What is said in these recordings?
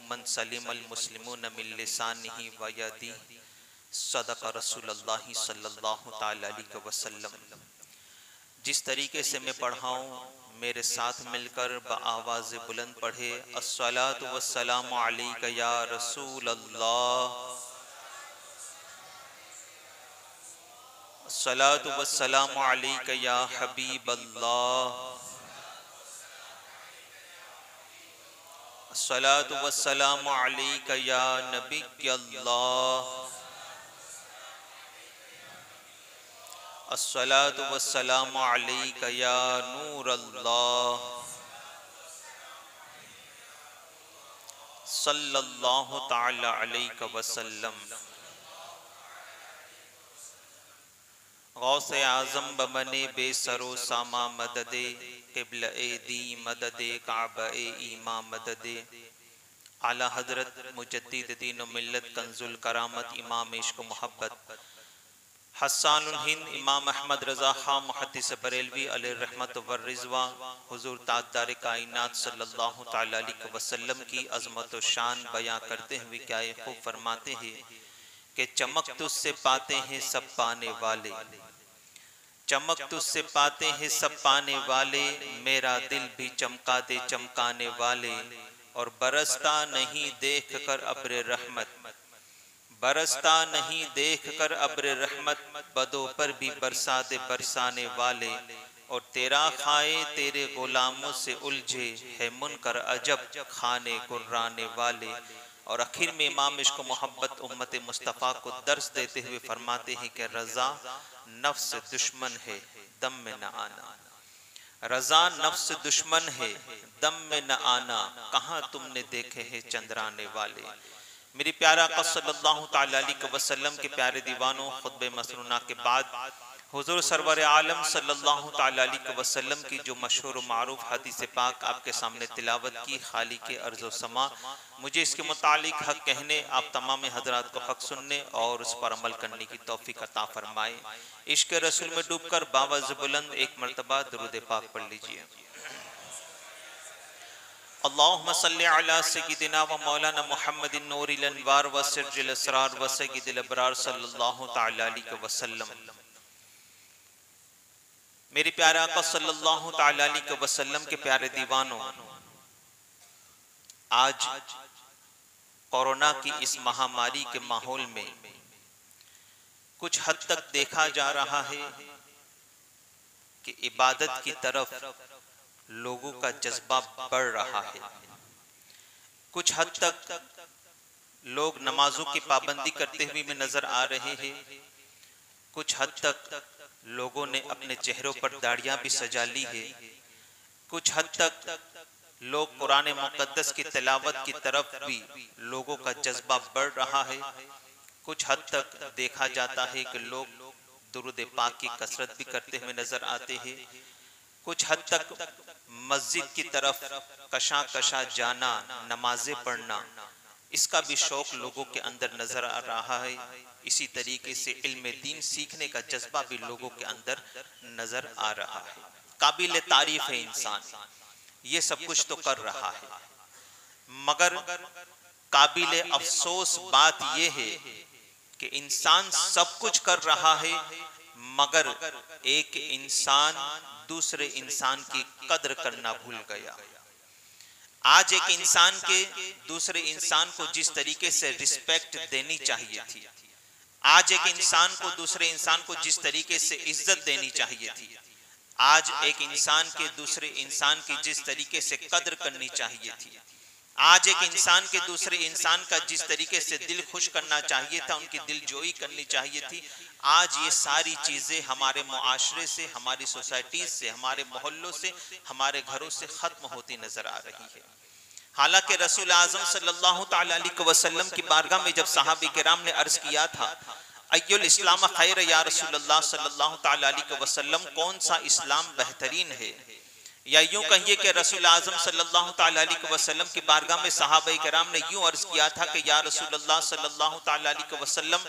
मन सलिमल मुस्लिमून मिन लिसानिही व यदिही सदक़ रसूलुल्लाह सल्लल्लाहु तआला अलैहि वसल्लम। जिस तरीके से मैं पढ़ाऊँ मेरे साथ मिलकर बआवाज़ बुलंद पढ़े। अस्सलातु वस्सलामु अलैका या रसूल अल्लाह, अस्सलातु वस्सलामु अलैका या हबीब अल्लाह, अस्सलातु वस्सलामु अलैका या नबी अल्लाह, अस्सलातु वस्सलामु अलैका या नूर अल्लाह, सल्लल्लाहु तआला अलैहि वसल्लम। गौसे आज़म बमने बेसरो सामा मददे, क़िबला ए दी मददे, काबा ए ईमा मददे। आला हजरत मुजद्दिद दीन व मिल्लत कंजुल करामत इमाम इश्क मोहब्बत हस्सानुल हिंद इमाम अहमद रज़ा खां मुहद्दिस बरेलवी अलैहि रहमत व रिज़वा हुजूर ताजदार कायनात सल्लल्लाहु तआला अलैहि वसल्लम की अज़मत व शान बयां करते हुए क्या ये खूब फरमाते हैं कि चमक तुझसे पाते हैं सब पाने वाले, चमक तुझसे पाते हैं सब पाने वाले, मेरा दिल भी चमका दे चमकाने वाले। और बरसता नहीं देख कर अब्र रहमत, बरसता नहीं देख कर अब्र रहमत, बदों पर भी बरसा दे बरसाने वाले। और तेरा खाए तेरे गुलामों से उलझे है मुनकर अजब खाने कुर्राने वाले। और आखिर में इमाम इश्क मोहब्बत उम्मत मुस्तफ़ा को दर्स देते हुए फरमाते हैं कि रज़ा नफ्स दुश्मन है दम में न आना, रज़ा नफ्स दुश्मन है दम में न आना, कहाँ तुमने देखे हैं चंद्राने वाले। मेरी प्यारा आका सल्लल्लाहु तआला अलैहि वसल्लम के प्यारे दीवानों, खुतबे मसनूना के बाद हुजूर सरवर आलम सल्लल्लाहु तआला अलैहि वसल्लम की जो मशहूर मारूफ हदीस पाक आपके सामने तिलावत की, खाली के अर्ज़ो समा, मुझे इसके मुतालिक हक कहने, आप तमाम हजरात को हक सुनने और उस पर अमल करने की तौफीक अता फरमाए। इश्क रसूल में डूबकर बावज़ बुलंद एक मरतबा दुरूद पाक पढ़ लीजिए। अल्लाहुम्मा सल्लि अला सय्यिदिना व मौलाना मुहम्मदिन नूरिल अनवार व सिर्रिल असरार व सय्यिदिल अबरार सल्लल्लाहु तआला अलैहि वसल्लम। मेरे प्यारे आका सल्लल्लाहु तआला अलैहि वसल्लम के प्यारे दीवानों, आज कोरोना की इस महामारी के माहौल में कुछ हद तक देखा जा रहा है कि इबादत की तरफ लोगों का जज्बा बढ़ रहा है। कुछ हद तक लोग नमाजों की पाबंदी करते हुए भी नजर आ रहे हैं। कुछ हद तक लोगों ने अपने चेहरों पर दाढ़ियां भी सजा ली है। कुछ हद तक लोग कुरान मुक़द्दस की तिलावत की तरफ भी लोगों का जज्बा बढ़ रहा है। कुछ हद तक देखा जाता है कि लोग दुरूद पाक की कसरत भी करते हुए नजर आते हैं। कुछ हद तक मस्जिद की तरफ कशा कशा जाना, नमाजें पढ़ना, इसका भी शौक लोगों के अंदर नजर आ रहा है। इसी तरीके से इल्म दीन सीखने का जज्बा भी लोगों के अंदर नजर आ रहा है। काबिल तारीफ है इंसान, ये सब कुछ तो कर रहा है, मगर काबिल अफसोस बात यह है कि इंसान सब कुछ कर रहा है, मगर एक इंसान दूसरे इंसान की कद्र करना भूल गया। आज एक इंसान के दूसरे इंसान को जिस तरीके से रिस्पेक्ट देनी चाहिए थी, आज एक इंसान को दूसरे इंसान को जिस तरीके से इज्जत देनी चाहिए थी, आज एक इंसान के दूसरे इंसान की जिस तरीके से कद्र करनी चाहिए थी, आज एक इंसान के दूसरे इंसान का जिस तरीके से दिल खुश करना चाहिए था, उनकी दिलजोई करनी चाहिए थी, आज ये सारी चीजें हमारे मुआशरे से, हमारी सोसाइटी से, हमारे मोहल्लों से, हमारे घरों से खत्म होती नजर आ रही है। हालांकि रसूल आज़म सल्लल्लाहु तआला अलैहि वसल्लम की बारगाह में जब सहाबी किराम ने अर्ज किया था, अय्युल इस्लाम खैर या रसूलल्लाह सल्लल्लाहु तआला अलैहि वसल्लम, कौन सा इस्लाम बेहतरीन है, या यूं कहिए कि रसूल आज़म सल्लल्लाहु तआला अलैहि वसल्लम की बारगाह में सहाबा किराम ने यूं अर्ज किया था कि या रसूलल्लाह सल्लल्लाहु तआला अलैहि वसल्लम,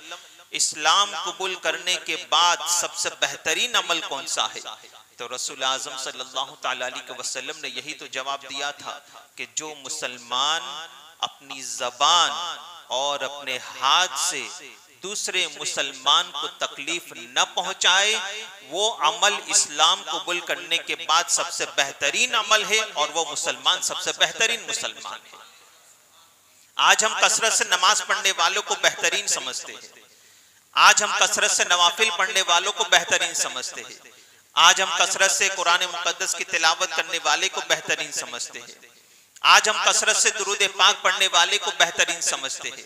इस्लाम कबूल करने के बाद सबसे बेहतरीन अमल कौन सा है? तो रसूल आज़म सल्लल्लाहु तआला अलैहि वसल्लम ने यही तो जवाब दिया था कि जो मुसलमान अपनी जबान और अपने हाथ से दूसरे मुसलमान को तकलीफ न पहुंचाए, वो अमल इस्लाम कबूल करने के बाद सबसे बेहतरीन अमल है और वो मुसलमान सबसे बेहतरीन मुसलमान है। आज हम कसरत से नमाज पढ़ने वालों को बेहतरीन समझते हैं, आज हम कसरत से नवाफिल पढ़ने वालों को बेहतरीन समझते हैं, आज हम कसरत से कुरान मुकद्दस की तिलावत करने वाले को बेहतरीन समझते हैं, आज हम कसरत से दुरूद पाक पढ़ने वाले को बेहतरीन समझते हैं,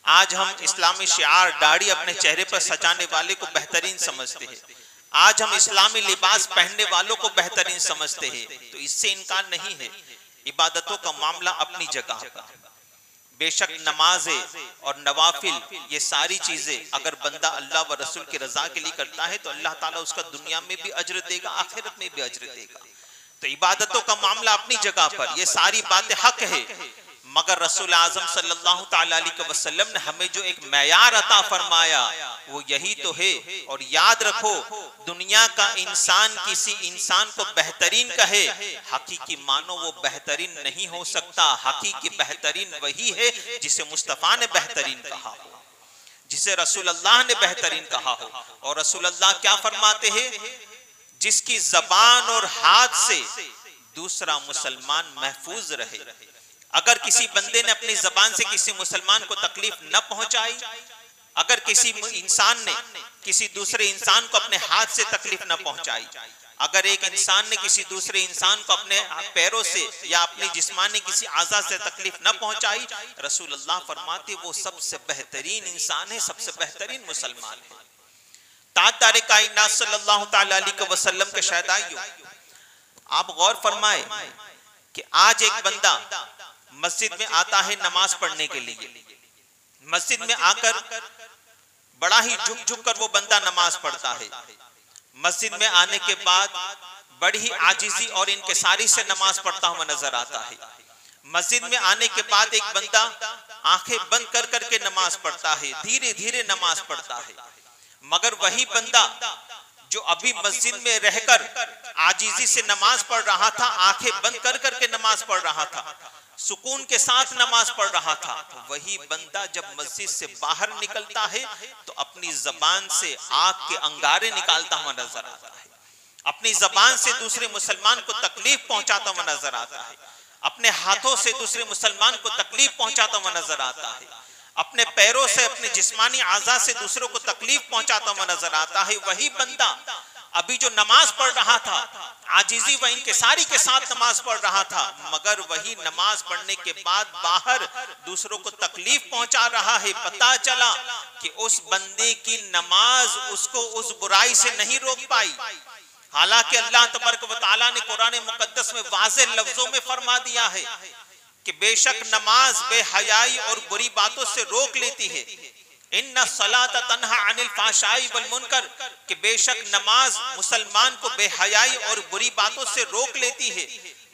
आज हम इस्लामी शिआर दाढ़ी अपने चेहरे पर सजाने वाले को बेहतरीन समझते हैं, आज हम इस्लामी लिबास पहनने वालों को बेहतरीन समझते हैं। तो इससे इनकार नहीं है, इबादतों का मामला अपनी जगह पर। बेशक नमाज़े और नवाफिल ये सारी चीजें अगर बंदा अल्लाह व रसूल की रजा के लिए करता है तो अल्लाह ताला उसका दुनिया में भी अज्र देगा, आखिरत में भी अज्र देगा। तो इबादतों का मामला अपनी जगह पर, ये सारी बातें हक है, मगर रसूल आज़म सल्लल्लाहु ताला अलैहि वसल्लम ने हमें जो एक मैयार अता फरमाया वो यही तो है। और याद रखो, दुनिया का इंसान किसी इंसान को बेहतरीन कहे, हकीकी मानो वो बेहतरीन नहीं हो सकता। हकीकी बेहतरीन वही है जिसे मुस्तफ़ा ने बेहतरीन कहा हो, जिसे रसूल अल्लाह ने बेहतरीन कहा हो। और रसूल अल्लाह क्या फरमाते हैं? जिसकी जबान और हाथ से दूसरा मुसलमान महफूज रहे। अगर किसी बंदे ने अपनी जबान से किसी मुसलमान को तकलीफ न पहुंचाई, अगर किसी इंसान ने किसी दूसरे इंसान को अपने हाथ से तकलीफ न पहुंचाई, अगर एक इंसान ने किसी दूसरे इंसान को अपने पैरों से या अपनी जिस्मानी किसी आज़ा से तकलीफ न पहुंचाई, रसूल अल्लाह फरमाते वो सबसे बेहतरीन इंसान है, सबसे बेहतरीन मुसलमान है। ताजदार कायनात सल्लल्लाहु ताला अलैहि वसल्लम के शहदाइयों, आप गौर फरमाए कि आज एक बंदा मस्जिद में आता है नमाज पढ़ने के लिए, मस्जिद में आकर बड़ा ही झुक झुक कर वो बंदा नमाज पढ़ता है। मस्जिद में आने के बाद बड़ी ही आजिजी और इनकिसारी से नमाज पढ़ता हुआ नजर आता है। मस्जिद में आने के बाद एक बंदा आंखें बंद कर करके नमाज पढ़ता है, धीरे धीरे नमाज पढ़ता है। मगर वही बंदा जो अभी मस्जिद में रहकर आजिजी से नमाज पढ़ रहा था, आंखें बंद कर करके नमाज पढ़ रहा था, सुकून के साथ नमाज पढ़ रहा था, तो वही बंदा जब मस्जिद से बाहर निकलता है तो अपनी जबान से आग के अंगारे निकालता हुआ नजर आता है, अपनी जबान से दूसरे मुसलमान को तकलीफ पहुंचाता हुआ नजर आता है, अपने हाथों से दूसरे मुसलमान को तकलीफ पहुंचाता हुआ नजर आता है, अपने पैरों से अपने जिस्मानी आज़ा से दूसरों को तकलीफ पहुंचाता हुआ नजर आता है। वही बंदा अभी जो नमाज पढ़ रहा था, आजिजी व इनकिसारी के साथ नमाज पढ़ रहा था, मगर वही नमाज पढ़ने के बाद बाहर दूसरों को तकलीफ पहुंचा रहा है। पता चला कि उस बंदे की नमाज उसको उस बुराई से नहीं रोक पाई। हालांकि अल्लाह तबारक व तआला ने कुरान मुकद्दस में वाज़ेह लफ्जों में फरमा दिया है कि बेशक नमाज बेहयाई और बुरी बातों से रोक लेती है। इन्ना सलात तन्हा अनिल फाहशाई वल मुनकर, कि बेशक नमाज मुसलमान को बेहयाई और बुरी बातों से रोक लेती है।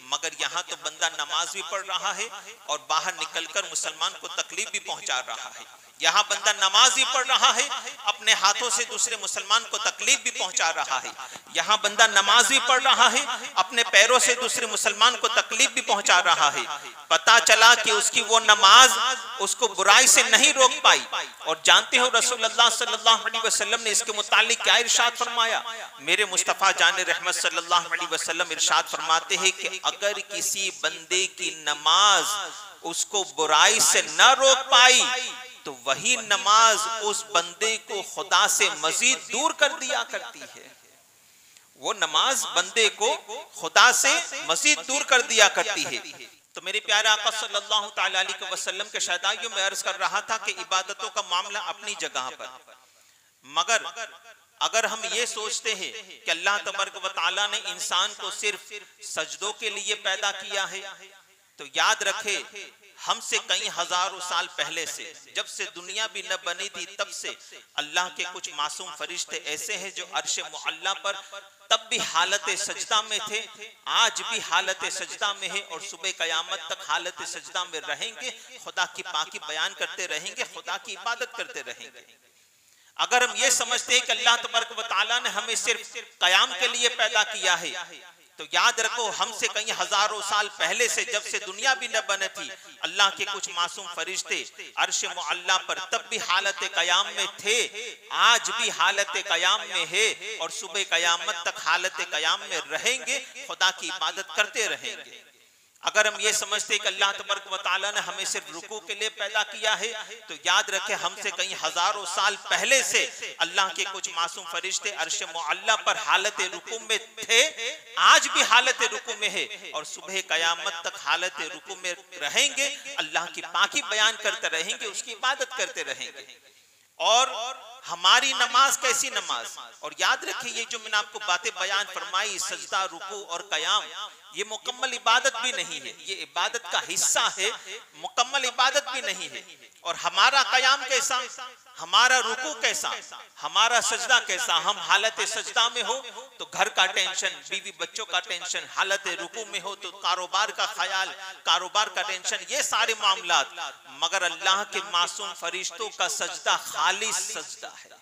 मगर यहाँ तो बंदा नमाज भी पढ़ रहा है और बाहर निकलकर मुसलमान को तकलीफ भी पहुंचा रहा है। यहाँ बंदा नमाज भी पढ़ रहा है, अपने हाथों से दूसरे मुसलमान को तकलीफ भी पहुंचा रहा है। यहाँ बंदा नमाज भी पढ़ रहा है, अपने पैरों से दूसरे मुसलमान को तकलीफ भी पहुंचा रहा है। पता चला कि उसकी वो नमाज उसको बुराई से नहीं रोक पाई। और जानते हो रसूलुल्लाह सल्लल्लाहु अलैहि वसल्लम ने इसके मुतालिक क्या इरशाद फरमाया? मेरे मुस्तफ़ा जान रहमत सल्लल्लाहु अलैहि वसल्लम इरशाद फरमाते हैं कि अगर किसी बंदे की नमाज उसको बुराई से न रोक पाई तो वही नमाज उस बंदे को खुदा से मजीद दूर कर दिया करती है। वो नमाज बंदे को खुदा से मजीद दूर कर दिया करती है। तो मेरे प्यारे आका सल्लल्लाहु ताला अलैहि वसल्लम के शहदाइयों में अर्ज कर रहा था कि इबादतों का मामला अपनी जगह पर, मगर अगर हम ये सोचते हैं कि अल्लाह तबारक व तआला ने इंसान को सिर्फ सजदों के लिए पैदा किया है, तो याद रखे हमसे कई हजारों साल पहले से, जब से दुनिया भी न बनी थी, तब से अल्लाह के कुछ मासूम फरिश्ते ऐसे हैं जो अर्श मुअल्ला पर तब भी हालत सजदा में थे, आज भी हालत सजदा में है और सुबह कयामत तक हालत सजदा में रहेंगे। खुदा की पाकी बयान करते रहेंगे, खुदा की इबादत करते रहेंगे। अगर हम ये समझते हैं कि अल्लाह तबारक व तआला ने हमें सिर्फ कयाम के लिए पैदा किया है, तो याद रखो, हमसे कई हजारों साल पहले से, जब से दुनिया भी न बने थी, अल्लाह के कुछ मासूम फरिश्ते अर्श मुअल्ला पर तब भी हालत कयाम में थे, आज भी हालत कयाम में है और सुबह कयामत तक हालत कयाम में रहेंगे, खुदा की इबादत करते रहेंगे। अगर हम ये समझते कि अल्लाह तबारक व तआला ने हमें सिर्फ रुकू के लिए पैदा किया है, तो याद रखें हमसे कई हजारों साल पहले से अल्लाह के कुछ मासूम फरिश्ते अर्श मुअल्ला पर हालत रुकू में थे, आज भी हालत रुकू में है और सुबह कयामत तक हालत रुकू में रहेंगे, अल्लाह की पाकी बयान करते रहेंगे, उसकी इबादत करते रहेंगे। और हमारी नमाज कैसी नमाज, और याद रखिए ये जो मैंने आपको बातें बयान फरमाई, सजदा, रुकू और कयाम, ये मुकम्मल इबादत भी नहीं है, ये इबादत का हिस्सा है, मुकम्मल इबादत भी नहीं है। और हमारा कयाम कैसा, हमारा रुकू कैसा, हमारा सजदा कैसा, हम हालत सजदा में हो तो घर का टेंशन, बीवी बच्चों का टेंशन, हालत रुकू में हो तो कारोबार का ख्याल, कारोबार का टेंशन, ये सारे मामलात। मगर अल्लाह के मासूम फरिश्तों का सजदा खालिस सजदा है,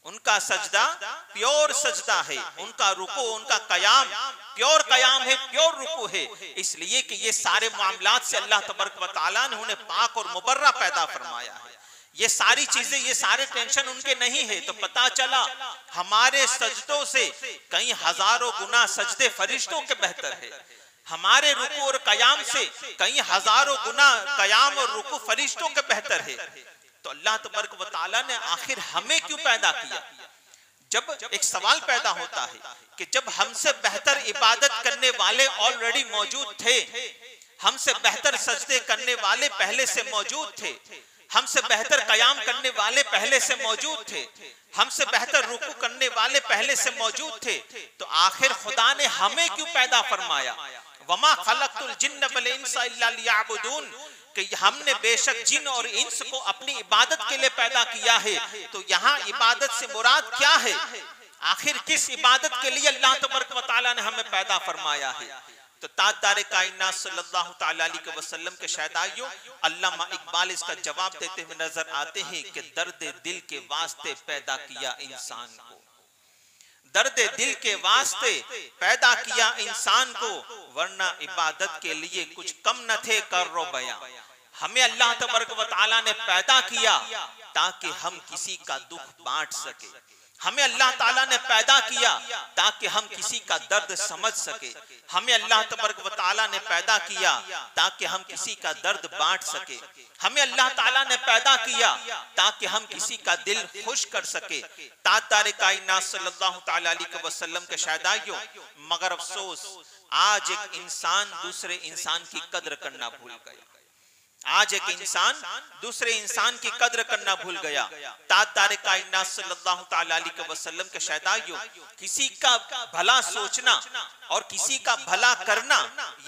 उनका सजदा प्योर सजदा है, उनका रुकू, उनका कयाम प्योर कयाम है, प्योर रुकू है। इसलिए कि ये सारे मामलात से अल्लाह तबारक व तआला ने उन्हें पाक और मुबर्रा पैदा फरमाया है। ये सारी चीजें, ये सारे टेंशन उनके नहीं है। तो पता चला हमारे सजदों से कई हजारों गुना सजदे फरिश्तों के बेहतर है, हमारे रुकू और कयाम से कई हजारों गुना कयाम और रुकू फरिश्तों के बेहतर है। तो अल्लाह तबारक व तआला ने आखिर हमें क्यों पैदा किया? जब एक सवाल पैदा होता है कि जब हमसे बेहतर इबादत करने वाले ऑलरेडी मौजूद थे, हमसे बेहतर सजदे करने वाले पहले से मौजूद थे, हमसे बेहतर कयाम करने वाले पहले से मौजूद थे, हमसे बेहतर रुकू करने वाले पहले से मौजूद थे, तो आखिर खुदा ने हमें क्यों पैदा फरमाया? वमा खलक़तुल जिन्न वल इंसा इल्ला लियअबुदून, कि हमने बेशक जिन और इंस को अपनी इबादत के लिए पैदा किया है। तो यहाँ इबादत से मुराद क्या है? आखिर किस इबादत के लिए अल्लाह तबारक व तआला ने हमें पैदा फरमाया है? तो ताजदार कायनात सल्लल्लाहु तआला अलैहि वसल्लम के शहदाइयों, अल्लामा इकबाल इसका जवाब देते हुए नजर आते हैं कि दर्द दिल के वास्ते पैदा किया इंसान को, दर्द दिल के वास्ते पैदा किया इंसान को, वरना इबादत के लिए कुछ कम न थे कर्रो बयां। हमें अल्लाह तबारक व तआला ने पैदा किया ताकि हम किसी का दुख बांट सके, हमें अल्लाह ताला ने पैदा किया ताकि हम किसी का दर्द समझ सके, हमें अल्लाह तबारक व तआला ने पैदा किया ताकि हम किसी का दर्द बांट सके, हमें अल्लाह ताला ने पैदा किया ताकि हम किसी का दिल खुश कर सके। ताजदार कायनात सल्लल्लाहु तआला अलैहि वसल्लम के शहदाइयों, मगर अफसोस आज एक इंसान दूसरे इंसान की कद्र करना भूल गया, आज एक इंसान दूसरे इंसान की कद्र करना भूल गया। ताजदार कायनात सल्लल्लाहु तआला अलैहि वसल्लम के शहदाइयों, किसी का भला सोचना और किसी का भला करना,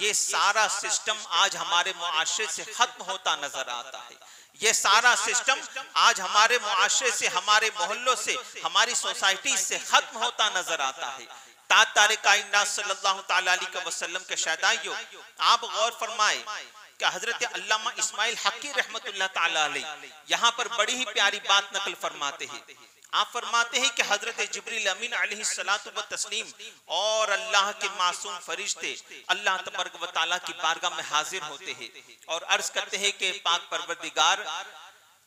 ये सारा सिस्टम आज हमारे मुआशरे से खत्म होता नजर आता है। ये सारा सिस्टम आज हमारे मुआशरे से, हमारे मोहल्लों से, हमारी सोसाइटी से खत्म होता नजर आता है। ताजदार कायनात सल्लल्लाहु तआला अलैहि वसल्लम के शहदाइयों, आप गौर फरमाए कि हजरत अल्लामा इस्माइल हक्की रहमतुल्लाह ताला अलैह यहाँ पर बड़ी ही प्यारी बात नकल फरमाते हैं। आप फरमाते हैं कि हजरत जिब्रील अमीन अलैहिस्सलातु व तस्लीम और अल्लाह के मासूम फरिश्ते अल्लाह तबारक व तआला की बारगाह में हाजिर होते हैं और अर्ज करते हैं कि पाक परवरदिगार,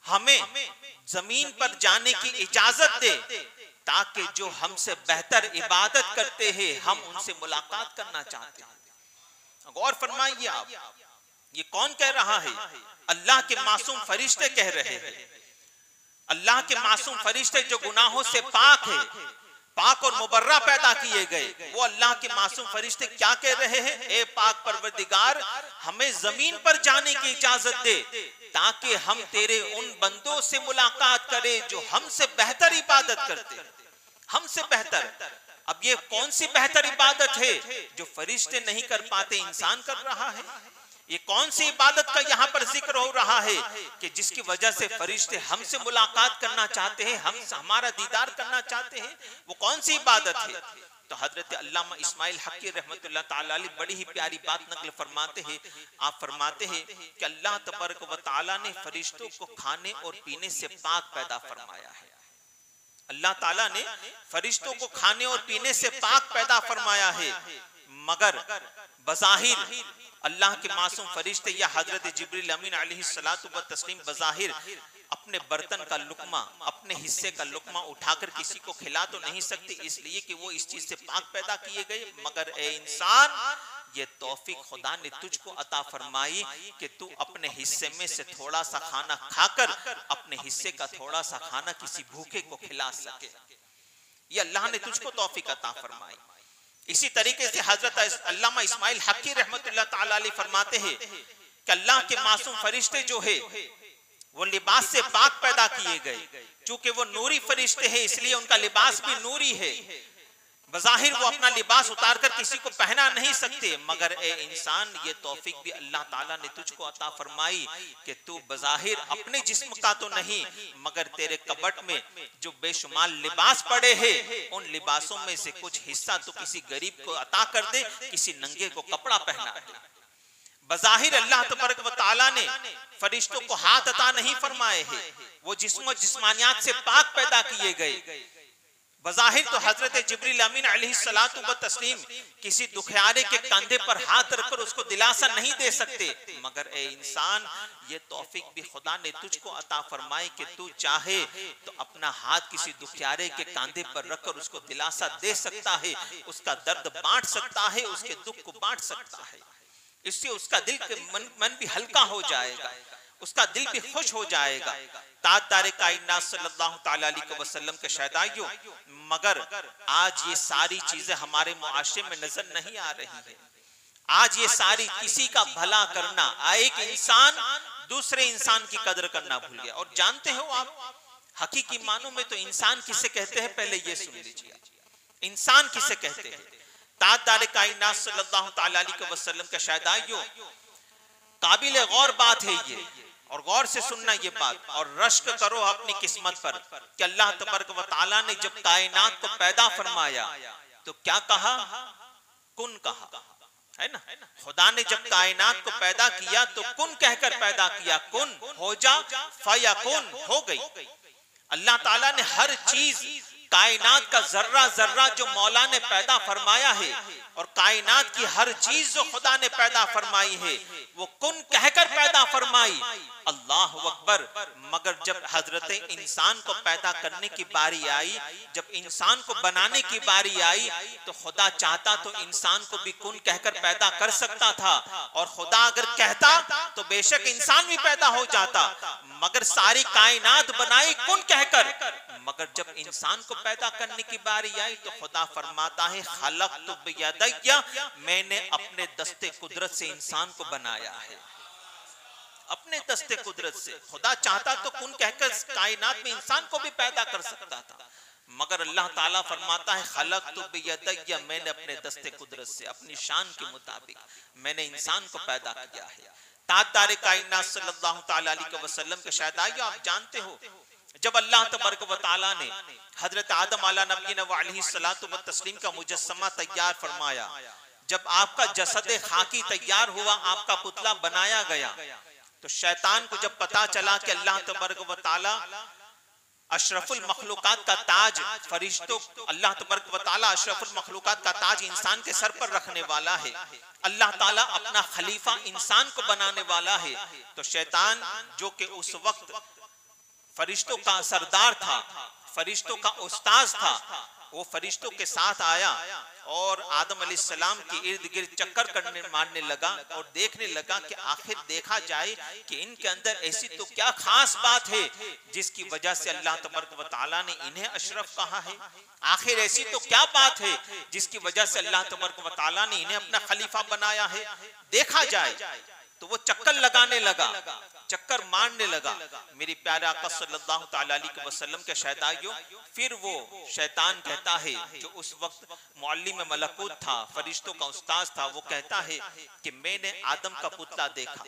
हमें जमीन पर जाने की इजाजत दे ताकि जो हमसे बेहतर इबादत करते हैं हम उनसे मुलाकात करना चाहते हैं। गौर फरमाइए आप, ये कौन कह रहा है? अल्लाह के मासूम फरिश्ते कह रहे हैं। अल्लाह के मासूम फरिश्ते जो गुनाहों से पाक है, पाक और मुबर्रा पैदा किए गए, वो अल्लाह के मासूम फरिश्ते क्या कह रहे हैं? ए पाक परवरदिगार, हमें जमीन पर जाने की इजाजत दे ताकि हम तेरे उन बंदों से मुलाकात करें जो हमसे बेहतर इबादत करते हैं, हमसे बेहतर। अब ये कौन सी बेहतर इबादत है जो फरिश्ते नहीं कर पाते, इंसान कर रहा है? ये कौन सी इबादत का यहाँ पर जिक्र हो रहा है कि जिसकी वजह से फरिश्ते हमसे मुलाकात करना चाहते हैं, हम हमारा दीदार करना चाहते हैं? वो कौन सी इबादत है? तो हजरत अल्लामा इस्माइल हक्की रहमतुल्लाह ताला अलैह बड़ी ही प्यारी बात नकल फरमाते हैं। आप फरमाते हैं कि अल्लाह तबारक व तआला ने फरिश्तों को खाने और पीने से पाक पैदा फरमाया है। अल्लाह ताला ने फरिश्तों को खाने और पीने से पाक पैदा फरमाया है, मगर बज़ाहिर अल्लाह के मासूम फरिश्ते या हजरत जिब्रील अमीन अलैहिस्सलातु व तस्लीम बज़ाहिर अपने बर्तन का लुकमा, अपने हिस्से का लुकमा उठाकर किसी को खिला तो नहीं सकते, इसलिए कि वो इस चीज से पाक पैदा किए गए। मगर ए इंसान, ये तौफीक खुदा ने तुझको अता फरमाई कि तू अपने हिस्से में से थोड़ा सा खाना खाकर अपने हिस्से का थोड़ा सा खाना किसी भूखे को खिला सके। ये अल्लाह ने तुझको तौफीक अता फरमाई। इसी तरीके से हजरत अल्लामा इस्माइल हक्की रहमतुल्लाह ताला अलैह फरमाते हैं कि अल्लाह के मासूम फरिश्ते जो है वो लिबास से पाक पैदा किए गए। चूंकि वो नूरी फरिश्ते हैं इसलिए उनका लिबास भी नूरी है। बज़ाहिर वो अपना लिबास उतारकर किसी को पहना नहीं सकते, मगर ए इंसान, ये तौफीक भी अल्लाह ताला ने तुझको अता फरमाई कि तू बज़ाहिर अपने जिस्म का तो नहीं, मगर तेरे कबट में जो बेशुमार लिबास पड़े हैं उन लिबासों में से कुछ हिस्सा तो किसी गरीब को अता कर दे, किसी नंगे को कपड़ा पहना दे। बज़ाहिर अल्लाह तबारक व तआला ने फरिश्तों को हाथ अता नहीं फरमाए हैं, वो जिस्म जिस्मानियात से पाक पैदा किए गए। बज़ाहिर तो हजरत जिब्रील अमीन अलैहिस्सलातु व तस्लीम किसी दुखियारे के कंधे पर हाथ रखकर उसको दिलासा नहीं दे सकते, मगर ए इंसान, ये तौफीक भी खुदा ने तुझको अता फरमाई कि तू चाहे तो अपना हाथ किसी दुखियारे के कंधे पर रखकर उसको दिलासा दे सकता है, उसका दर्द बांट सकता है, उसके दुख को बांट सकता है। इससे उसका दिल मन भी हल्का हो जाएगा, उसका दिल भी खुश हो जाएगा। ताजदार कायनात सल्लल्लाहु ताला अलैहि वसल्लम के शहदाइयों, मगर आज ये सारी चीजें हमारे मुआशरे में नजर नहीं आ रही है। आज ये सारी किसी का भला करना, एक इंसान दूसरे इंसान की कदर करना भूल गया। और जानते हो आप, हकीकी मानों में तो इंसान किसे कहते हैं, पहले ये सुन लीजिए, इंसान किसे कहते हैं। ताजदार कायनात सल्लल्लाहु ताला अलैहि वसल्लम के शहदाइयों, काबिल गौर बात है ये, और गौर से सुनना ये बात, और रश्क करो अपनी किस्मत पर कि अल्लाह तबारक व तआला ने जब कायनात को पैदा फरमाया तो क्या कहा, कुन कहा, है ना। खुदा ने जब कायनात को पैदा किया तो कुन कहकर पैदा किया, कुन हो जा, फयकुन हो गई। अल्लाह ताला ने हर चीज, कायनात का जर्रा जर्रा जो मौला ने पैदा फरमाया है और कायनात की हर चीज जो खुदा ने पैदा फरमाई है वो कुन कहकर पैदा फरमाई। अल्लाह अकबर। मगर जब हजरत इंसान को पैदा करने की बारी आई, जब इंसान को बनाने की बारी आई, तो खुदा चाहता तो इंसान को भी कुन कहकर पैदा कर सकता था, और खुदा अगर कहता तो बेशक इंसान भी पैदा हो जाता, मगर सारी कायनात बनाई कुन कहकर। मगर जब इंसान को पैदा करने की बारी आई तो खुदा फरमाता है, खलक़तु बियदैया, मैंने अपने दस्ते कुदरत से इंसान को बनाया है, अपने दस्ते कुदरत से। खुदा चाहता तो कुन कहकर कायनात में इंसान को भी पैदा कर सकता था, मगर अल्लाह ताला फरमाता है, खलक़तु बियदैया, मैंने अपने दस्ते कुदरत से, अपनी शान के मुताबिक मैंने इंसान को पैदा किया है। ताजदार कायनात सल्लल्लाहु ताला अलैहि वसल्लम के शहदाइयों, आप जानते हो जब अल्लाह तबारक व तआला ने हजरत आदम अला नबीना व अलैहिस्सलातु व तस्लीम का मुजस्समा तैयार फरमाया, जब आपका जसद खाकी तैयार हुआ, आपका पुतला बनाया गया, तो शैतान को जब पता चला कि अल्लाह तबारक व तआला अशरफुल मखलूकात का ताज फरिश्तों, अल्लाह तबारक व तआला अशरफुल मखलूकात का ताज इंसान के सर पर रखने वाला है, अल्लाह ताला अपना खलीफा इंसान को बनाने वाला है, तो शैतान जो कि उस वक्त फरिश्तों का सरदार था, फरिश्तों का उस्ताद था, वो फरिश्तों के साथ आया और आदम अलैहिस्सलाम के इर्द गिर्द चक्कर मारने लगा और देखने लगा कि आखिर देखा जाए कि इनके अंदर ऐसी तो क्या खास बात है जिसकी वजह से अल्लाह तबारक व तआला ने इन्हें अशरफ कहा है। आखिर ऐसी तो क्या बात है जिसकी वजह से अल्लाह तबारक व तआला ने इन्हें अपना खलीफा बनाया है, देखा जाए। तो वो चक्कर लगाने लगा, चक्कर मारने लगा। मेरी प्यारे आका सल्लल्लाहु ताला अलैहि वसल्लम के शहदाइयों, फिर वो शैतान कहता है, जो उस वक्त मुअल्लिम मलकूत था, फरिश्तों का उस्ताद था, वो कहता है कि मैंने आदम का पुतला देखा,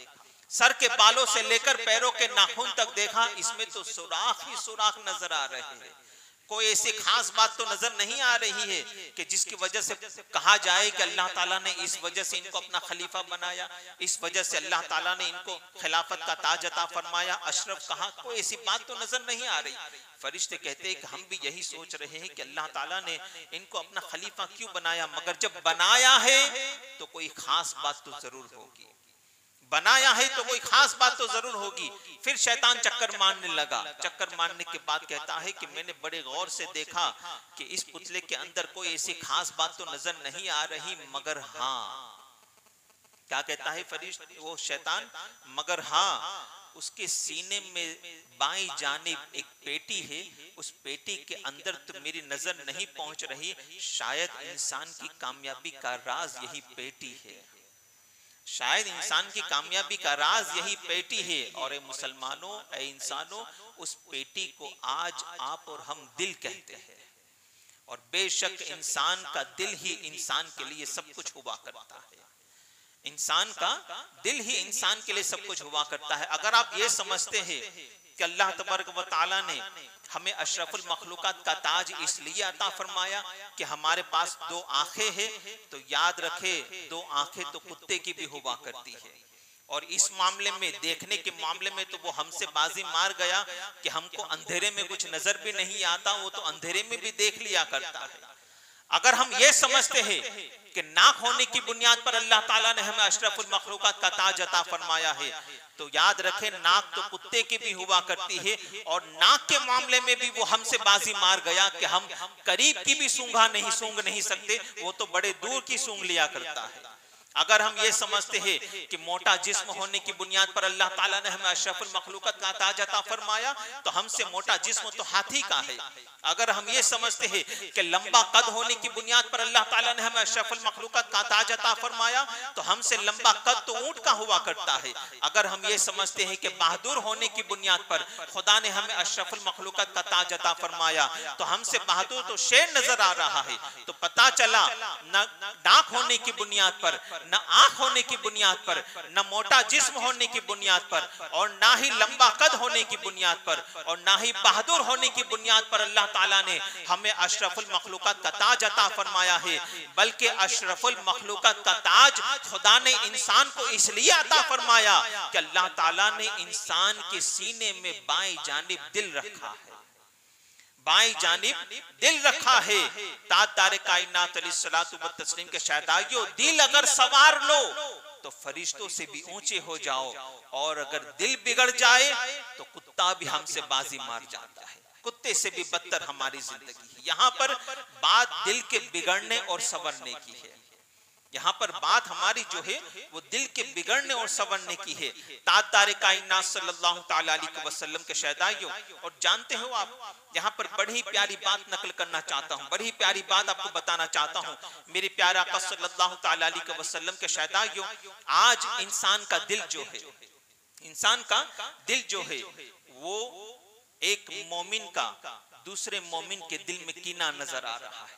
सर के बालों से लेकर पैरों के नाखून तक देखा, इसमें तो सुराख ही सुराख नजर आ रहे हैं। कोई ऐसी खास बात तो नजर नहीं आ रही है कि जिसकी वजह से कहा जाए कि अल्लाह ताला ने इस वजह से इनको अपना खलीफा बनाया, इस वजह से अल्लाह ताला ने इनको खिलाफत का ताज अता फरमाया, अशरफ कहा। कोई ऐसी बात तो नजर नहीं आ रही। फरिश्ते कहते हैं कि हम भी यही सोच रहे हैं कि अल्लाह ताला ने इनको अपना खलीफा क्यों बनाया, मगर जब बनाया है तो कोई खास बात तो जरूर होगी, बनाया है तो कोई खास बात तो जरूर होगी। फिर शैतान चक्कर मारने लगा। चक्कर मारने के बाद कहता है कि मैंने बड़े गौर से देखा कि इस पुतले के अंदर कोई ऐसी खास बात तो नजर नहीं आ रही, मगर हाँ, क्या कहता है फरिश्ता वो शैतान, मगर हाँ उसके सीने में बाईं जानिब एक पेटी है, उस पेटी के अंदर तो मेरी नजर नहीं पहुंच रही, शायद इंसान की कामयाबी का राज यही पेटी है, शायद इंसान की कामयाबी का राज यही पेटी है। और ए मुसलमानों, ए इंसानों, उस पेटी को आज आप और हम दिल कहते हैं, और बेशक इंसान का दिल ही इंसान के लिए सब कुछ हुआ करता है। इंसान का दिल ही इंसान के लिए सब कुछ हुआ करता है। अगर आप ये समझते हैं कि अल्लाह तबारक व तआला ने हमें अशरफुल मखलूकात का ताज इसलिए अता फरमाया कि हमारे पास दो आंखें हैं, तो याद रखे दो आंखें तो कुत्ते की भी हुआ करती है, और इस मामले में, देखने के मामले में तो वो हमसे बाजी मार गया कि हमको अंधेरे में कुछ नजर भी नहीं आता, वो तो अंधेरे में भी देख लिया करता है। अगर हम ये समझते हैं कि नाक होने की बुनियाद पर अल्लाह ताला ने हमें अशरफुल मखलूकात का ताज अता फरमाया है, तो याद रखें नाक तो कुत्ते की भी हुआ करती है, और नाक के मामले में भी वो हमसे बाजी मार गया कि हम करीब की भी सूंघ नहीं सकते, वो तो बड़े दूर की सूंघ लिया करता है। अगर हम ये समझते हैं कि मोटा जिस्म होने की बुनियाद पर अल्लाह ताला ने हमें अशरफुल मखलूकात का ताज अता फरमाया, तो हमसे मोटा जिस्म तो हाथी का है। अगर हम ये समझते हैं कि लंबा कद होने की बुनियाद पर अल्लाह ताला ने हमें अशरफुल मखलूकात का ताज अता फरमाया, तो हमसे लंबा कद तो ऊंट का हुआ करता है। अगर हम ये समझते हैं कि बहादुर होने की बुनियाद पर खुदा ने हमें अशरफुल मखलूकात का ताज अता फरमाया, तो हमसे बहादुर तो शेर नजर आ रहा है। तो पता चला न नाक होने की बुनियाद पर, न आंख होने की बुनियाद पर, न मोटा जिस्म होने की बुनियाद पर, और ना ही लंबा कद होने की बुनियाद पर, और ना ही बहादुर होने की बुनियाद पर अल्लाह ताला ने हमें अशरफुल मखलूकात का ताज अता फरमाया है, बल्कि अशरफुल मखलूकात का ताज खुदा ने इंसान को इसलिए अता फरमाया कि अल्लाह ताला ने इंसान के सीने में बाईं जानिब दिल रखा है, बाईं जानिब दिल रखा है। ताजदार कायनात अलैहिस्सलातु व तस्लीम के शहदाइयों, दिल अगर सवार लो तो फरिश्तों से भी ऊंचे हो जाओ, और अगर दिल बिगड़ जाए तो कुत्ता भी हमसे बाजी मार जाता है, कुत्ते से भी बदतर हमारी जिंदगी है। यहाँ पर बात दिल के बिगड़ने और संवरने की है, यहाँ पर बात हमारी जो है वो दिल के बिगड़ने और संवरने की है। ताजदार कायनात सल्लल्लाहु तआला अलैहि वसल्लम के शहदाइयों, और जानते हो आप, यहाँ पर बड़ी प्यारी बात नकल करना चाहता हूँ, बड़ी प्यारी बात आपको बताना चाहता हूँ। मेरे प्यारे आका सल्लल्लाहु तआला अलैहि वसल्लम के शहदाइयों, आज इंसान का दिल जो है, इंसान का दिल जो है, वो एक मोमिन का दूसरे मोमिन के दिल में कीना नजर आ रहा है।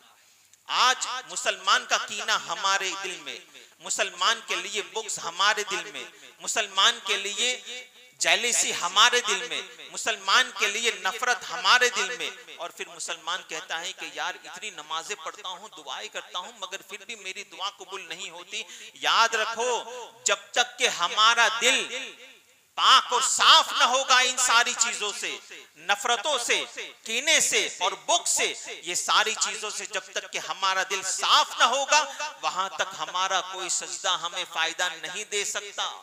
आज मुसलमान का कीना हमारे दिल में, मुसलमान के लिए बुग़्ज़ हमारे दिल में, मुसलमान के लिए जेलसी हमारे दिल में, मुसलमान के लिए नफरत हमारे दिल में। और फिर मुसलमान कहता है कि यार इतनी नमाजें पढ़ता हूँ, दुआएं करता हूँ, मगर फिर भी मेरी दुआ कबूल नहीं होती। याद रखो, जब तक कि हमारा दिल पाक और साफ न होगा इन सारी चीजों से, नफरतों से, कीने से और बुग़्ज़ से, ये सारी चीजों से जब तक कि हमारा दिल साफ न होगा, वहां तक हमारा कोई सजदा हमें फायदा नहीं दे सकता,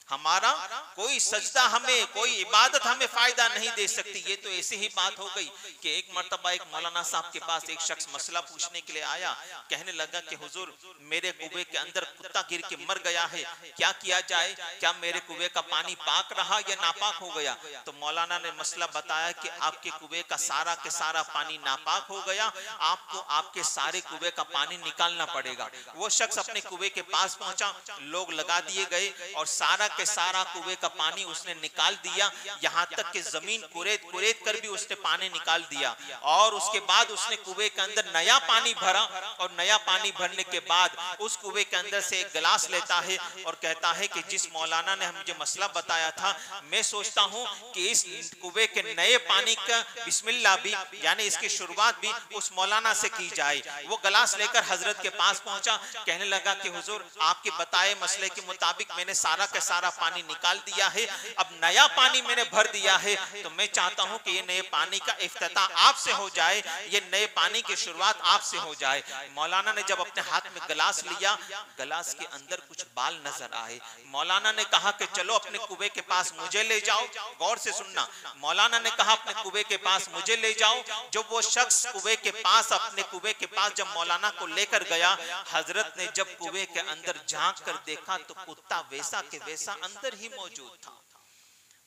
हमारा कोई सजदा हमें, कोई इबादत हमें फायदा नहीं दे सकती। ये तो ऐसी ही बात हो गई कि एक मर्तबा एक मौलाना साहब के पास एक शख्स मसला पूछने के लिए आया, कहने लगा कि हुजूर मेरे कुएं के अंदर कुत्ता गिर के मर गया है, क्या किया जाए, क्या मेरे कुएं का पानी पाक रहा या नापाक हो गया? तो मौलाना ने मसला बताया कि आपके कुएं का सारा के सारा पानी नापाक हो गया, आपको आपके सारे कुएं का पानी निकालना पड़ेगा। वो शख्स अपने कुएं के पास पहुंचा, लोग लगा दिए गए और सारा के सारा कुएं का पानी उसने निकाल दिया, यहाँ तक कि जमीन कुरेद कुरेद कर भी उसने पानी निकाल दिया। और उसके बाद उसने कुएं के अंदर नया पानी भरा, और नया पानी भरने के बाद उस कुएं के अंदर से एक गिलास लेता है और कहता है कि जिस मौलाना ने मुझे मसला बताया था, मैं सोचता हूं कि इस कुएं के नए पानी का बिस्मिल्लाह भी, यानी इसकी शुरुआत भी उस मौलाना से की जाए। वो गिलास लेकर हजरत के पास पहुंचा, कहने लगा कि हुजूर, आपके बताए मसले के मुताबिक मैंने सारा का सारा पानी निकाल दिया है, अब नया पानी मैंने भर दिया है, तो मैं चाहता हूं कि ये नए पानी का इफ्तिताह आपसे हो जाए, ये नए पानी की शुरुआत आपसे हो जाए। मौलाना ने जब अपने हाथ में गिलास लिया, गिलास के अंदर कुछ बाल नजर आए। मौलाना ने कहा कि चलो अपने कुएं के पास मुझे ले जाओ। गौर से सुनना, मौलाना ने कहा अपने कुएं के पास मुझे ले जाओ। जब वो शख्स कुएं के पास, अपने कुएं के पास जब मौलाना को लेकर गया, हजरत ने जब कुएं के अंदर झांक कर देखा तो कुत्ता वैसा के वैसा अंदर ही मौजूद था।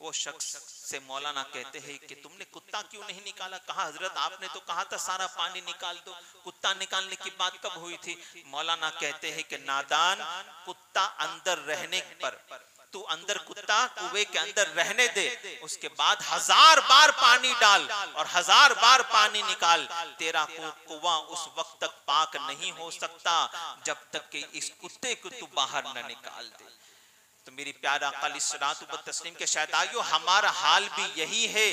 वो शख्स से मौलाना कहते हैं कि तुमने कुत्ता क्यों नहीं निकाला? कहा हजरत आपने तो कहा था सारा पानी निकाल दो, कुत्ता निकालने की बात कब हुई थी? मौलाना कहते हैं कि नादान, कुत्ता अंदर रहने पर तू अंदर कुत्ता कुएं के अंदर रहने दे, उसके बाद 1000 बार पानी डाल और 1000 बार पानी निकाल, तेरा कुआं उस वक्त तक पाक नहीं हो सकता जब तक कि इस कुत्ते को तू बाहर न निकाल दे। तो मेरी प्यारा अक़ल तस्लीम के शहदाइयों, हमारा हाल भी यही है।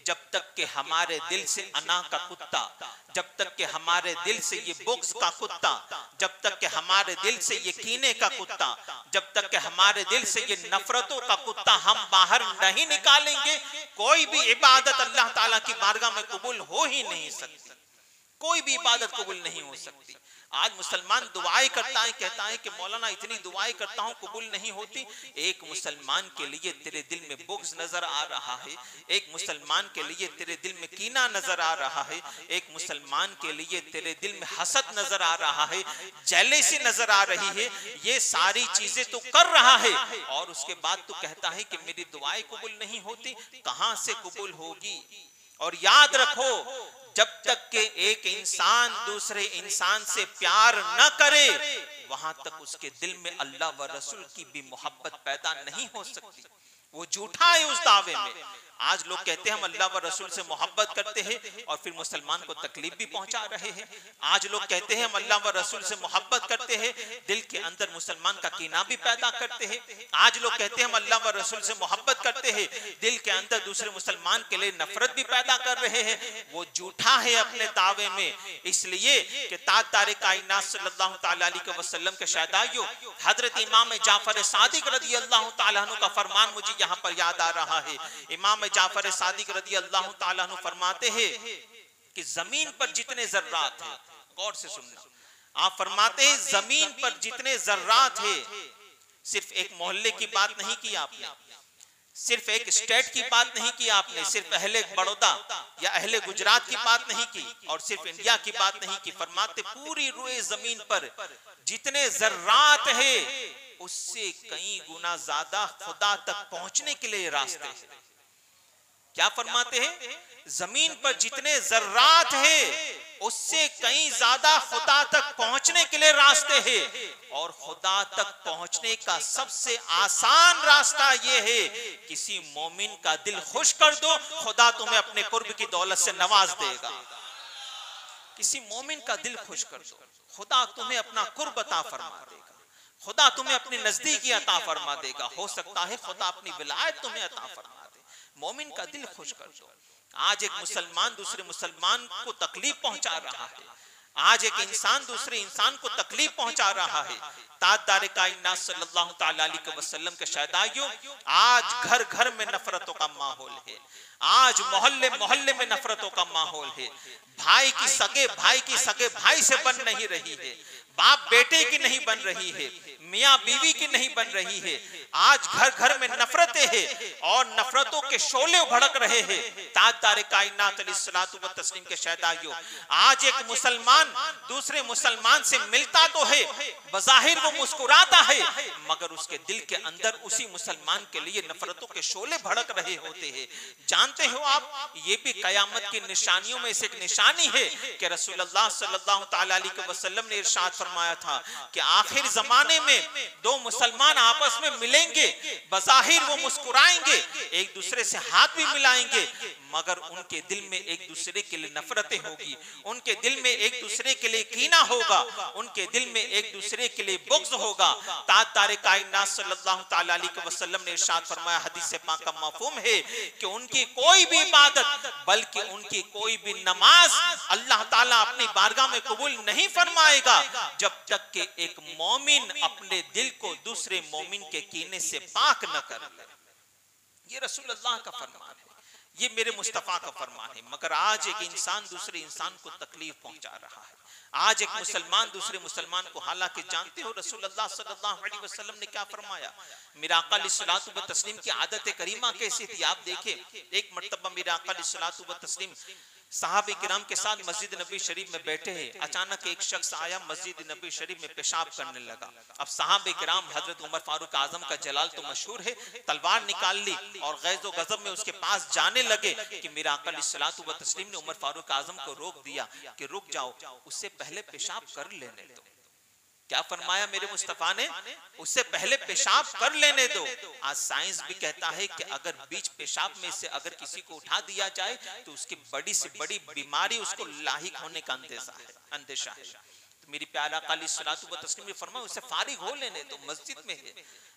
जब तक कि हमारे दिल से अना का कुत्ता, जब तक कि हमारे दिल से ये बुग़्ज़ का कुत्ता, जब तक कि हमारे दिल से ये कीने का कुत्ता, जब तक कि हमारे दिल से ये नफरतों का कुत्ता हम बाहर नहीं निकालेंगे, कोई भी इबादत अल्लाह ताला की बारगाह में कबूल हो ही नहीं सकती। कोई भी इबादत कबूल नहीं हो सकती। आज मुसलमान दुआएं करता है, कहता है कि मौलाना इतनी दुआएं करता हूं कबूल नहीं होती। एक मुसलमान के लिए तेरे दिल में बुग़्ज़ नजर आ रहा है, एक मुसलमान के लिए तेरे दिल में कीना नजर आ रहा है, एक मुसलमान के लिए तेरे दिल में हसद नजर आ रहा है, जेलसी नजर आ रही है, ये सारी चीजें तो कर रहा है और उसके बाद तो कहता है कि मेरी दुआएं कबूल नहीं होती। कहां से कबूल होगी? और याद रखो, जब तक के एक इंसान दूसरे इंसान से प्यार न करे, वहां तक उसके दिल में अल्लाह व रसूल की भी मोहब्बत पैदा नहीं हो सकती। वो झूठा है उस दावे में। आज लोग कहते हैं हम अल्लाह व रसूल से मोहब्बत करते हैं और फिर मुसलमान को तकलीफ भी पहुंचा रहे हैं। आज लोग कहते हैं हम अल्लाह व रसूल से मोहब्बत करते हैं, दिल के अंदर मुसलमान का कीना भी पैदा करते हैं। आज लोग कहते हैं हम अल्लाह व रसूल से मोहब्बत करते हैं, दिल के अंदर दूसरे मुसलमान के लिए नफरत भी पैदा कर रहे हैं। वो झूठा है अपने दावे में, इसलिए कि ताज-ए कायनात सल्लल्लाहु तआला अलैहि वसल्लम के शहदाइयों, हजरत इमाम जाफर सादिक रज़ी अल्लाह तआला अन्हु का फरमान मुझे यहाँ पर याद आ रहा है। इमाम जाफर सादिक रज़ी अल्लाह तआला अन्हु फरमाते हैं कि जमीन पर जितने जर्रात हैं, गौर से सुनना, आप फरमाते हैं जमीन पर जितने जर्रात है, सिर्फ एक मोहल्ले की बात नहीं की आपने, सिर्फ एक स्टेट की बात नहीं की आपने, सिर्फ अहले बड़ौदा या अहले गुजरात की बात नहीं की और सिर्फ इंडिया की बात नहीं की। फरमाते पूरी रुए जमीन पर जितने जर्रात है उससे कई गुना ज्यादा खुदा तक पहुंचने के लिए रास्ते हैं। क्या फरमाते हैं? जमीन पर जितने जर्रात है उससे कई ज्यादा खुदा तक पहुंचने के लिए रास्ते हैं और खुदा तक पहुंचने का सबसे आसान रास्ता यह है, किसी मोमिन का दिल खुश कर दो, खुदा तुम्हें अपने कुर्ब की दौलत से नवाज देगा। किसी मोमिन का दिल खुश कर दो, खुदा तुम्हें अपना कुर्ब अता फरमा देगा, खुदा तुम्हें अपनी नजदीकी अता फरमा देगा। हो सकता है खुदा अपनी विलायत तुम्हें अता फरमा दे। मोमिन का दिल खुश कर दो। आज एक मुसलमान दूसरे मुसलमान को तकलीफ पहुंचा रहा है, आज एक इंसान दूसरे इंसान को तकलीफ पहुंचा रहा है। ताज-ए कायनात सल्लल्लाहु तआला अलैहि वसल्लम के शहदाइयों, आज घर घर में नफरतों का माहौल है, आज मोहल्ले मोहल्ले में नफरतों का माहौल है। भाई की सगे भाई से बन नहीं रही है, बाप बेटे की नहीं बन रही है, मियाँ बीवी की नहीं बन रही है। आज घर घर में नफरतें हैं और नफरतों के शोले भड़क रहे हैं। ताज-ए कायनात अलैहिस्सलातु व तस्लीम के शहदाइयों, आज एक मुसलमान दूसरे मुसलमान से मिलता तो है, बज़ाहिर वो मुस्कुराता है, मगर उसके दिल के अंदर उसी मुसलमान के लिए नफरतों के शोले भड़क रहे होते हैं। जानते हो आप, ये भी कयामत की निशानियों में से एक निशानी है कि रसूलुल्लाह सल्लल्लाहु तआला अलैहि वसल्लम ने इरशाद फरमाया था कि आखिर जमाने में दो मुसलमान आपस में मिलेंगे, बज़ाहिर वो मुस्कुराएंगे, एक दूसरे से हाथ भी मिलाएंगे, मगर उनके दिल में एक दूसरे के लिए नफरतें होगी, उनके दिल में एक दूसरे के लिए कीना होगा, उनके दिल में एक दूसरे के लिए बुग़्ज़ होगा। तारे कायनात सल्लल्लाहु तआला अलैहि वसल्लम ने इरशाद फरमाया, हदीस पाक का मफ़हूम है कि उनकी कोई भी इबादत बल्कि उनकी कोई भी नमाज अल्लाह ताला अपनी बारगाह में कबूल नहीं फरमाएगा जब तक कि एक मोमिन अपने दिल को दूसरे मोमिन के कीने से पाक न कर ले। ये रसूलुल्लाह का फरमान है, ये मेरे मुस्तफा का फरमान है। मगर आज एक इंसान दूसरे इंसान को तकलीफ पहुंचा रहा है। आज एक मुसलमान दूसरे मुसलमान को, हालांकि जानते हो रसूलुल्लाह सल्लल्लाहु अलैहि वसल्लम ने क्या फरमाया, मेरा आका अलैहिस्सलातु व तस्लीम की आदत करीमा कैसी थी आप देखें। एक मर्तबा मेरा आका अलैहिस्सलातु व तस्लीम सहाबे किराम के साथ मस्जिद नबी शरीफ में बैठे हैं। अचानक एक शख्स आया, मस्जिद नबी शरीफ में पेशाब करने लगा। अब सहाबे किराम, हजरत उमर फारूक आजम का जलाल तो मशहूर है, तलवार निकाल ली और गैज़ो गज़ब में उसके पास जाने लगे कि मेरा आका अलैहिस्सलातु व तस्लीम ने उमर फारूक आजम को रोक दिया कि रुक जाओ, उससे पहले पेशाब कर लेने दो। क्या फरमाया मेरे मुस्तफा ने, उससे पहले पेशाब कर लेने दो। आज साइंस भी कहता है कि अगर बीच पेशाब में से अगर किसी को उठा दिया जाए तो उसकी बड़ी से बड़ी बीमारी उसको लाहिक होने का अंदेशा है। तो मेरी प्यारा काली सलातु व तस्लीम ने फरमाया उससे फारिग हो लेने दो, मस्जिद में है।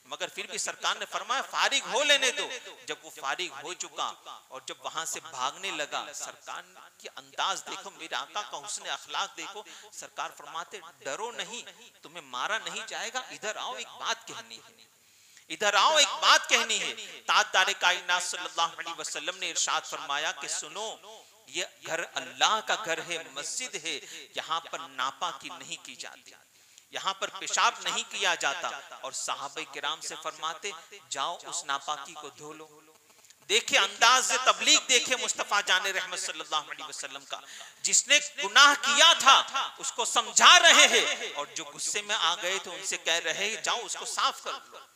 मगर फिर भी सरकार ने फरमाया फारिग हो लेने दो। जब वो फारिग हो चुका और जब वहां से भागने लगा, सरकार की अंदाज देखो, मेरे आका का हुस्न अखलाक देखो। सरकार फरमाते डरो नहीं, तुम्हें मारा नहीं जाएगा, इधर आओ एक बात कहनी है, इधर आओ एक बात कहनी है। ताजदारे कायनात सल्लल्लाहु अलैहि वसल्लम ने इरशाद फरमाया कि सुनो, ये घर अल्लाह का घर है, मस्जिद है, यहाँ पर नापाकी नहीं की जाती, यहाँ पर पेशाब नहीं किया जाता। और सहाबे किराम से फरमाते जाओ उस नापाकी को धो लो। देखे अंदाज तबलीग, देखे मुस्तफा जाने रहमत सल्लल्लाहु अलैहि वसल्लम का, जिसने गुनाह किया था उसको समझा रहे हैं और जो गुस्से में आ गए थे उनसे कह रहे हैं जाओ उसको साफ कर लो।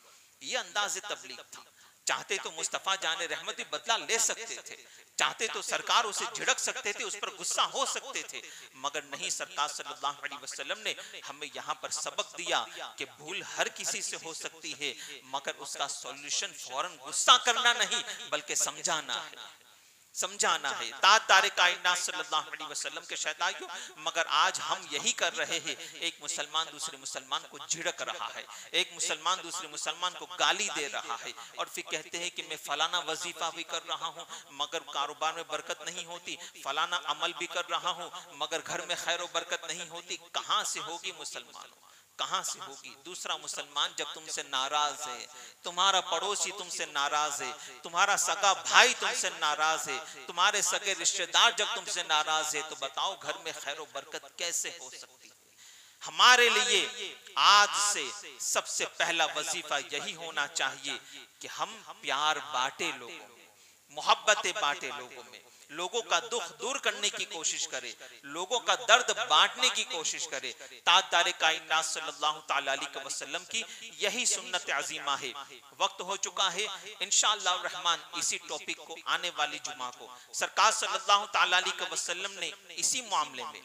ये अंदाज तबलीग था। चाहते तो मुस्तफा जाने रहमत भी बदला ले सकते थे, चाहते तो सरकार उसे झिड़क सकते थे, उस पर गुस्सा हो सकते थे, मगर नहीं, सरकार सल्लल्लाहु अलैहि वसल्लम ने हमें यहाँ पर सबक दिया कि भूल हर किसी से हो सकती है, मगर उसका सॉल्यूशन फौरन गुस्सा करना नहीं बल्कि समझाना है, समझाना है। तारे कायनात सल्लल्लाहु अलैहि वसल्लम के शहदाइयों, मगर आज हम यही कर रहे हैं। एक मुसलमान दूसरे मुसलमान को झिड़क रहा है, एक मुसलमान दूसरे मुसलमान को गाली दे रहा है और फिर कहते हैं कि मैं फलाना वजीफा भी कर रहा हूँ मगर कारोबार में बरकत नहीं होती, फलाना अमल भी कर रहा हूँ मगर घर में खैर व बरकत नहीं होती। कहाँ से होगी मुसलमानों, कहां से होगी? दूसरा मुसलमान जब तुमसे नाराज है, तुम्हारा पड़ोसी तुमसे नाराज है, तुम्हारा सगा भाई तुमसे नाराज है, तुम्हारे सगे रिश्तेदार जब तुमसे नाराज है, तो बताओ घर में खैर बरकत कैसे हो सकती है? हमारे लिए आज से सबसे पहला वजीफा यही होना चाहिए कि हम प्यार बांटे लोगों में, मोहब्बतें बांटे लोगों में, लोगों का दुख दूर करने की कोशिश करे, लोगों का दर्द बांटने की कोशिश करे। ताजदारे कायनात सल्लल्लाहु तआला अलैहि वसल्लम की यही सुन्नत अजीमा है। वक्त हो चुका है, इंशाअल्लाह रहमान इसी टॉपिक को आने वाली जुमा को सरकार सल्लल्लाहु तआला अलैहि वसल्लम ने इसी मामले में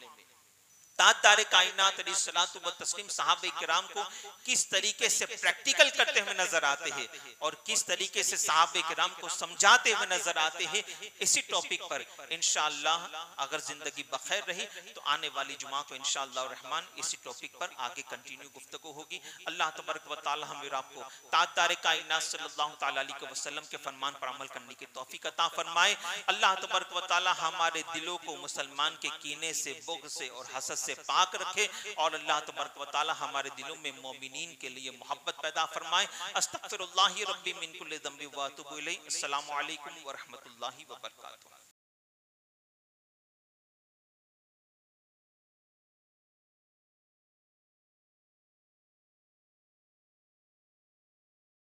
ताजदारे कायनात अलैहिस्सलातु व तस्लीम सहाबे किराम को किस तरीके से प्रैक्टिकल करते हुए नजर आते हैं और किस तरीके से सहाबे किराम को समझाते हुए नजर आते हैं, इसी टॉपिक पर इंशाअल्लाह अगर जिंदगी बखैर रही तो आने वाली जुमा को इंशाअल्लाह रहमान इसी टॉपिक पर आगे कंटिन्यू गुफ्तगू होगी। अल्लाह तबारक व तआला हम और आपको ताजदारे कायनात सल्लल्लाहु तआला अलैहि वसल्लम के फरमान पर अमल करने की तौफीक अता फरमाए। अल्लाह तबारक व तआला हमारे दिलों को मुसलमान के कीने से, बुग़्ज़ से और हसद से पाक रखे और अल्लाह तबारक व तआला हमारे दिलों में मोमिनीन के लिए मोहब्बत पैदा फरमाए। अस्तगफिरुल्लाह रब्बी मिन कुल्लि ज़ंबि व अतूबु इलैहि। अस्सलामु अलैकुम व रहमतुल्लाहि व बरकातुहू।